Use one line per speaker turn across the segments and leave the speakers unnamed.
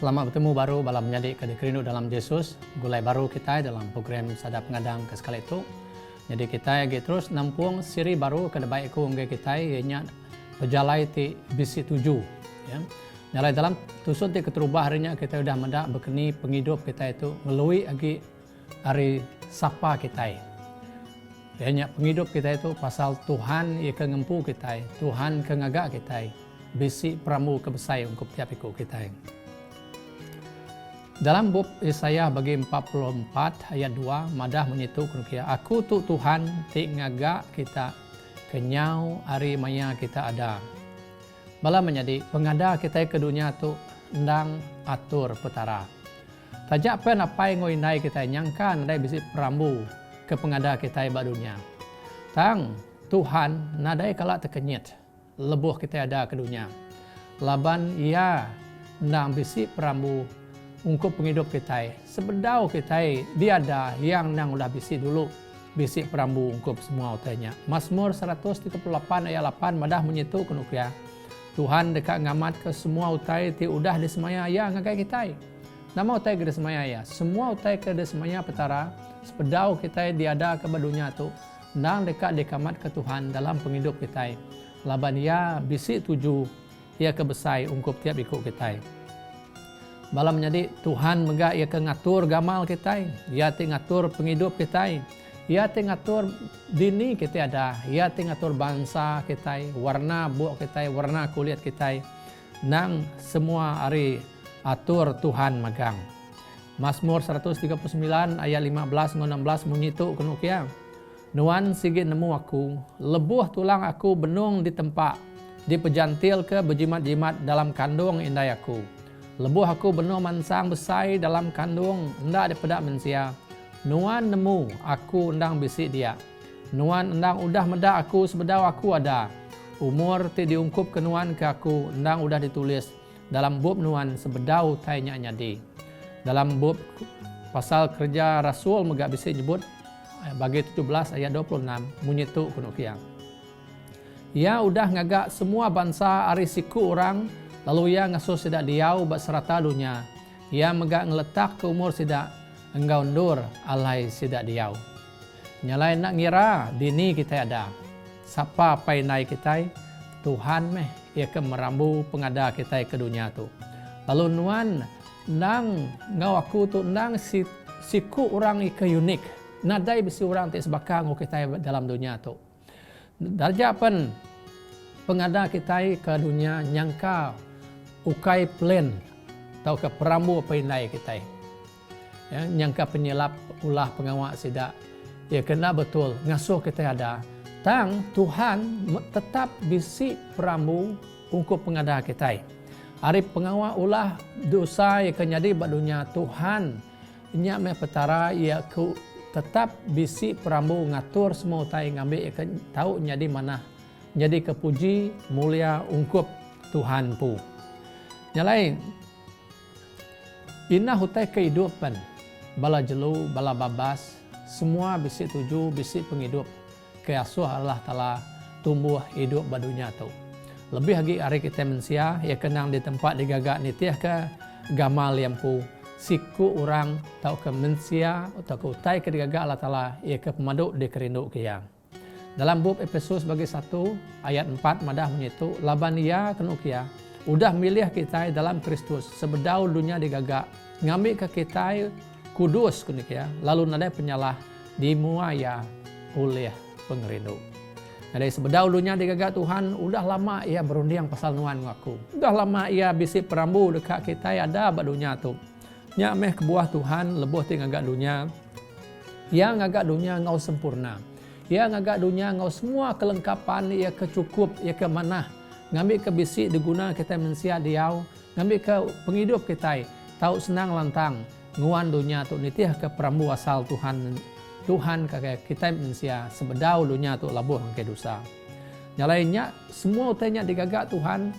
Selamat bertemu baru dalam menjadi kerindu dalam Yesus. Gulai baru kita dalam program Sadap Pengadang ke sekali itu. Jadi kita terus nampung siri baru ke baik ku ngge kita ianya berjalai ti bisi 7 ya. Nyalai dalam tusun ti keterubah harinya kita udah mendak berkeni penghidup kita itu melalui agi hari sapa kita. Ianya penghidup kita itu pasal Tuhan ia kengempu kita, Tuhan kengagak kita. Bisi pramu kebesai untuk tiap ikut kita. Dalam bab Yesaya bagi 44 ayat 2 madah menyitu kunukia aku tu Tuhan ti ngagak kita kenyau hari maya kita ada. Bala menjadi pengada kita ke dunia tu ndang atur petara. Tajak pen apa yang ngoinai kita nyangkan nadai bisi pramu ke pengada kita ba dunia. Tang Tuhan nadai kalak terkenyit. Lebuh kita ada ke dunia. Laban ia nang bisi pramu ungkup penghidup kita. Sebedau kita dia ada yang nang udah bisi dulu. Bisi pramu ungkup semua utainya. Mazmur 138 ayat 8 madah menyitu kenukia. Tuhan dekat ngamat ke semua utai ti udah disemaya ya ngagai kita. Nama utai ke disemaya ya. Semua utai ke disemaya petara. Sebedau kita dia ada ke badunya tu. Nang dekat dekamat ke Tuhan dalam penghidup kita. Laban ia bisi 7 ia kebesai ungkup tiap ikut kita. Bala menjadi Tuhan megak ia kengatur gamal kita, ia tingatur penghidup kita, ia tingatur dini kita ada, ia tingatur bangsa kita, warna buak kita, warna kulit kita. Nang semua hari atur Tuhan magang. Mazmur 139 ayat 15-16 menyitu kenukia. Nuan sigit nemu aku, lebuh tulang aku benung di tempat, dipejantil ke berjimat-jimat dalam kandung indai aku. Lebuh aku benung mansang besai dalam kandung, ndak dipedak mensia. Nuan nemu aku ndang bisik dia. Nuan ndang udah medak aku sebedau aku ada. Umur ti diungkup ke nuan ke aku, ndang udah ditulis. Dalam bab nuan sebedau tainya nyadi. Dalam bab pasal kerja Rasul megak bisik nyebut, bagi 17 ayat 26 munyitu kunukia. Ia udah ngagak semua bangsa ari siku orang lalu ia ngasuh sidak diau bak serata dunia. Ia megak ngeletak ke umur sidak engkau undur alai sidak diau. Nyalai nak ngira dini kita ada. Sapa painai kita Tuhan meh ia ke merambu pengada kita ke dunia tu. Lalu nuan nang ngau aku tu nang siku orang ike unik. Nadai bisi orang tak sebakang kita dalam dunia tu. Darjah pen pengada kita ke dunia nyangka ukai plan atau ke perambu penai kita. Ya, nyangka penyelap ulah pengawak sidak. Ya kena betul ngasuh kita ada. Tang Tuhan tetap bisi perambu ungkup pengada kita. Ari pengawak ulah dosa yang kenyadi bak dunia Tuhan nyak me petara ia ku tetap bisi perambu ngatur semua utai ngambil ikan tahu jadi mana jadi kepuji mulia ungkup Tuhan pu. Nyalai inah hutai kehidupan bala jelu bala babas semua bisi 7 bisi penghidup keasuh Allah Taala tumbuh hidup badunya tu. Lebih lagi hari kita mensia ia kenang di tempat digagak nitiah ke gamal yang pu. Siku orang tau ke mensia atau ke utai ke digagak Allah Ta'ala ia ke pemaduk di kerindu kiyang. Dalam bab Efesus bagi 1 ayat 4 madah menyitu laban ia kenukia udah milih kita dalam Kristus sebedau dunia digagak ngambil ke kita kudus kenukia lalu nadai penyalah dimuaya oleh pengerindu. Nadai sebedau dunia digagak Tuhan udah lama ia berunding pasal nuan ngaku. Udah lama ia bisi perambu dekat kita ada bak dunia tu. Nya meh kebuah Tuhan lebuh ti ngagak dunia. Ia ngagak dunia ngau sempurna. Ia ngagak dunia ngau semua kelengkapan ia kecukup ia ke manah. Ngambil ke bisi diguna kita mensia diau, ngambil ke penghidup kita tahu senang lantang nguan dunia tu nitih ke perambu asal Tuhan. Tuhan kakek kita mensia sebedau dunia tu labuh ke dosa. Nyalainya semua utainya digagak Tuhan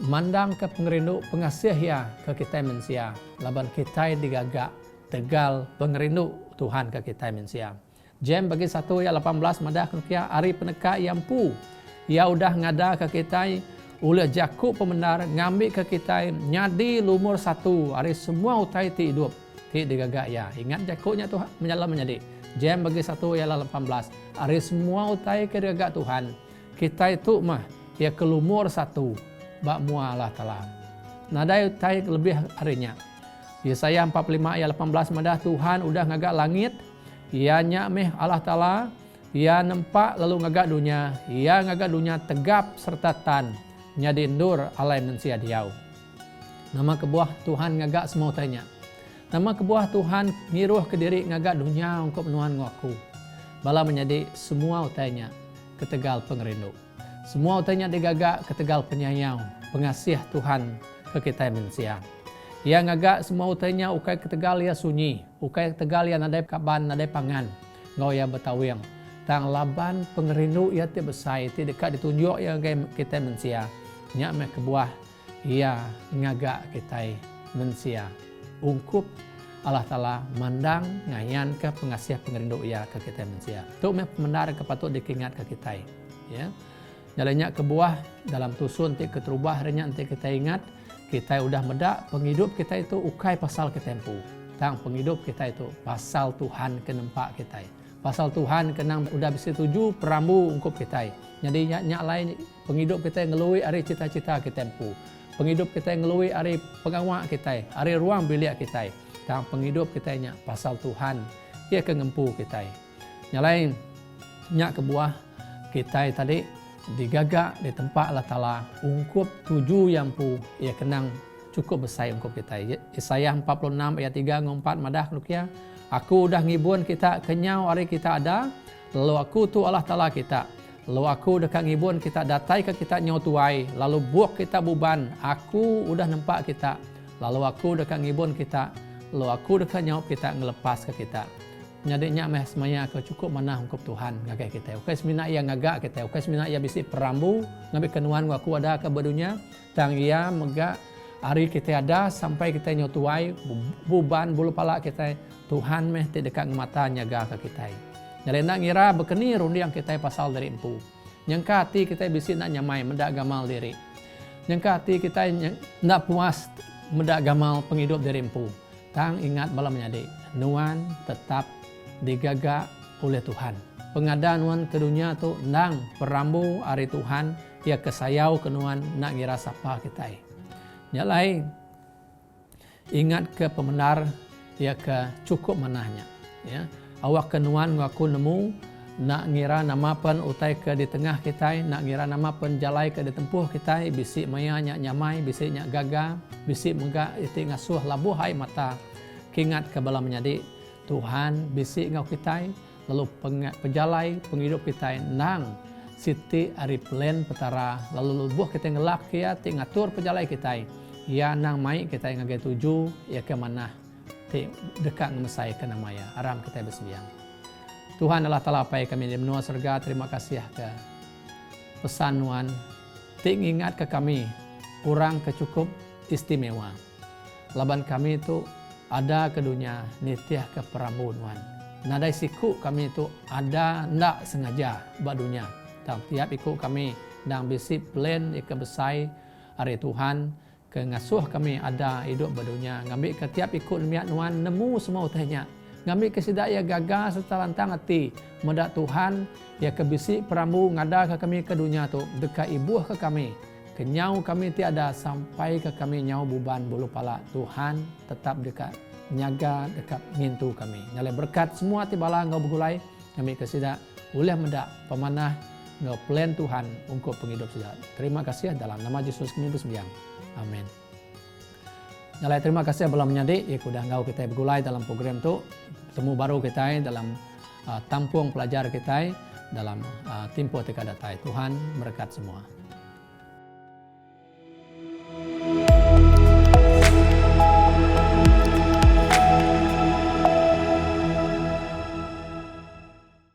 mandang ke pengerindu pengasih ya ke kita mensia. Laban kita digagak tegal pengerindu Tuhan ke kita mensia. Jem bagi 1 ayat 18 madah kenukia ari peneka yang pu. Ia udah ngada ke kita Ulah jakuk pembenar ngambil ke kita nyadi lumur satu. Hari semua utai ti hidup. Ti digagak ya. Ingat jakuknya Tuhan menyala menjadi. Jam bagi satu ialah 18. Hari semua utai ke digagak Tuhan. Kita itu mah ya ke lumur satu. Bak mua Allah Ta'ala. Nadai utai lebih harinya. Yesaya 45 ayat 18 madah Tuhan udah ngagak langit. Ia nyameh Allah Ta'ala. Ia nempak lalu ngagak dunia. Ia ngagak dunia tegap serta tan. Nyadi endur alai mensia diau. Nama kebuah Tuhan ngagak semua tanya. Nama kebuah Tuhan ngiruh ke diri ngagak dunia untuk menuhan ngaku. Bala menjadi semua utainya ketegal pengerindu. Semua utainya digagak ketegal penyayang. Pengasih Tuhan ke kita mensia. Ia ngagak semua utainya ukai ketegal ia sunyi. Ukai ketegal ia nadai kaban nadai pangan. Ngau ia betawing. Tang laban pengerindu ia ti besai. Ti dekat ditunjuk ia kita mensia. Nyak me kebuah ia ngagak kita mensia. Ungkup Allah Ta'ala mandang ngayan ke pengasih pengerindu ia ke kita mensia. Tu me pemendar kepatut dikingat ke kita. Ya. Jalannya kebuah dalam tusun ti keterubah harinya nanti kita ingat. Kita udah medak penghidup kita itu ukai pasal ketempu. Tang penghidup kita itu pasal Tuhan kenempak kita. Pasal Tuhan kenang udah bisa tuju perambu ungkup kita. Jadi nyak lain penghidup kita ngelui ari cita-cita ketempu. Penghidup kita ngelui ari pengawak kita, ari ruang bilik kita. Tang penghidup kita nyak pasal Tuhan ia kengempu kita. Nyak lain nyak kebuah kita tadi digagak di tempat Allah Ta'ala ungkup tuju yang pu ia kenang cukup besar ungkup kita. Yesaya 46 ayat 3 ngompat madah lukia. Aku udah ngibun kita kenyau hari kita ada. Lalu aku tu Allah Ta'ala kita. Lalu aku dekat ngibun kita datai ke kita nyau tuai. Lalu buak kita buban. Aku udah nampak kita. Lalu aku dekat ngibun kita. Lalu aku dekat nyau kita ngelepas ke kita. Nyadiknya meh semaya ke cukup mana hukum Tuhan ngagak kita. Ukai semina ia ngagak kita. Ukai semina ia bisi perambu ngambil kenuan aku ada ke bedunya. Tang ia megak hari kita ada sampai kita nyotuai buban bulu palak kita. Tuhan meh ti dekat mata nyaga ke kita. Nyadek nak ngira bekeni rundi yang kita pasal dari empu. Nyangka hati kita bisi nak nyamai mendak gamal diri. Nyangka hati kita nak puas mendak gamal penghidup dari empu. Tang ingat bala menyadik. Nuan tetap digagak oleh Tuhan. Pengadaan nuan ke dunia tu nang perambu hari Tuhan ia kesayau kenuan nak ngira sapa kita. Nyalai ingat ke pemenar ia ke cukup manahnya. Ya, awak kenuan ngaku nemu nak ngira nama pen utai ke di tengah kita, nak ngira nama pen jalai ke di tempuh kita, bisik maya nyak nyamai, bisik nyak gaga, bisik menggak iti ngasuh labuh hai mata. Kingat ke bala menyadik Tuhan bisik ngau kita, lalu pejalai penghidup kita nang siti ari plan petara, lalu lubuh kita ngelak ya ti ngatur pejalai kita. Ya nang mai kita ngagai tuju ya ke mana ti dekat ngemesai ke namanya aram kita bersembiang. Tuhan Allah Ta'ala pai kami di menua surga, terima kasih ke pesan nuan ti ingat ke kami kurang kecukup istimewa. Laban kami itu ada ke dunia nitiah ke perambuan. Nadai siku kami itu ada ndak sengaja buat dunia. Dan tiap ikut kami dan bisi plan ke besai hari Tuhan ke ngasuh kami ada hidup berdunia. Ngambil ke tiap ikut niat nuan nemu semua utahnya. Ngambil ke sidak ia gagal serta lantang hati. Medak Tuhan ia ke bisi perambu ngada ke kami ke dunia tu dekat ibuh ke kami. Kenyau kami tiada sampai ke kami nyau buban bulu pala. Tuhan tetap dekat nyaga dekat ngintu kami. Nyale berkat semua tibala ngau begulai kami kesidak boleh mendak pemanah ngau plan Tuhan untuk penghidup sejahat. Terima kasih dalam nama Yesus kami bersembahyang. Amin. Nyale terima kasih belum menyadik ya kudah ngau kita begulai dalam program tu temu baru kita dalam tampung pelajar kita dalam tempoh tika datai. Tuhan berkat semua.